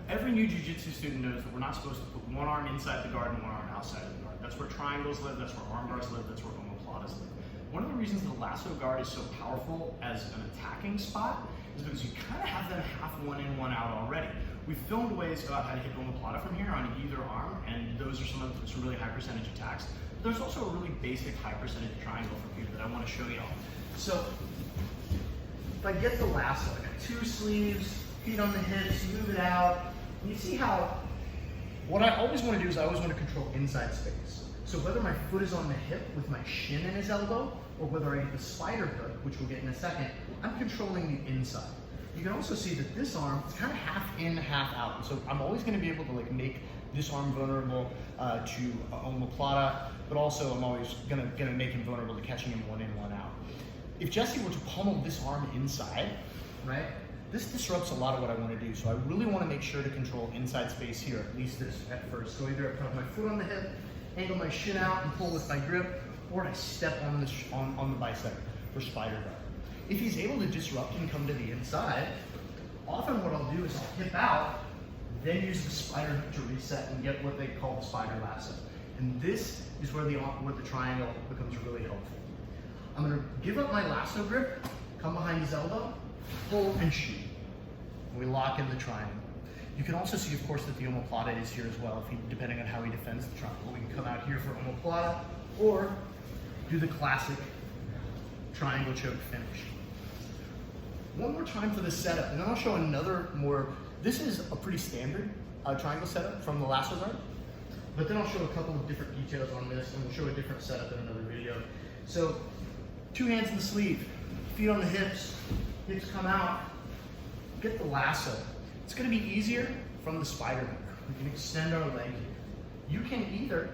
Every new jiu-jitsu student knows that we're not supposed to put one arm inside the guard and one arm outside of the guard. That's where triangles live, that's where arm guards live, that's where omoplatas live. One of the reasons the lasso guard is so powerful as an attacking spot is because you kind of have them half one in, one out already. We've filmed ways about how to hit omoplata from here on either arm, and those are some really high percentage attacks. But there's also a really basic high percentage triangle from here that I want to show y'all. So if I get the lasso, I got two sleeves, feet on the hips, move it out. And you see how, what I always want to do is I always want to control inside space. So whether my foot is on the hip with my shin in his elbow, or whether I get the spider hook, which we'll get in a second, I'm controlling the inside. You can also see that this arm is kind of half in, half out. So I'm always going to be able to like make this arm vulnerable to omoplata, but also I'm always gonna make him vulnerable to catching him one in, one out. If Jesse were to pummel this arm inside, right, this disrupts a lot of what I want to do. So I really want to make sure to control inside space here, at least this at first. So either I put my foot on the hip, angle my shin out and pull with my grip, or I step on the bicep for spider guard. If he's able to disrupt and come to the inside, often what I'll do is I'll hip out, then use the spider hook to reset and get what they call the spider lasso. And this is where the triangle becomes really helpful. I'm gonna give up my lasso grip, come behind his elbow, pull and shoot. And we lock in the triangle. You can also see, of course, that the omoplata is here as well, depending on how he defends the triangle. We can come out here for omoplata, or do the classic triangle choke finish. One more time for this setup, and then I'll show another more, this is a pretty standard triangle setup from the lasso guard, but then I'll show a couple of different details on this, and we'll show a different setup in another video. So, 2 hands in the sleeve, feet on the hips come out, get the lasso. It's gonna be easier from the spider hook. We can extend our leg. You can either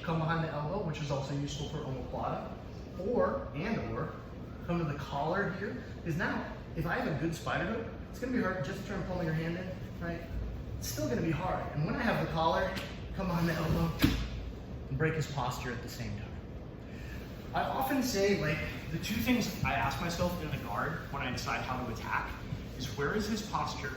come behind the elbow, which is also useful for omoplata, or come to the collar here. Because now, if I have a good spider hook, it's gonna be hard just to try and pull your hand in, right? It's still gonna be hard. And when I have the collar, come behind the elbow and break his posture at the same time. I often say, like, the two things I ask myself in the guard when I decide how to attack is where is his posture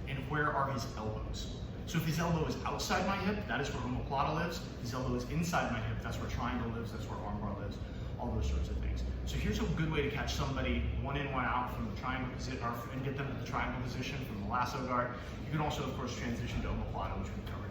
and where are his elbows? So if his elbow is outside my hip, that is where omoplata lives. If his elbow is inside my hip, that's where triangle lives, that's where armbar lives, all those sorts of things. So here's a good way to catch somebody one in, one out from the triangle position, and get them to the triangle position from the lasso guard. You can also, of course, transition to omoplata, which we've covered.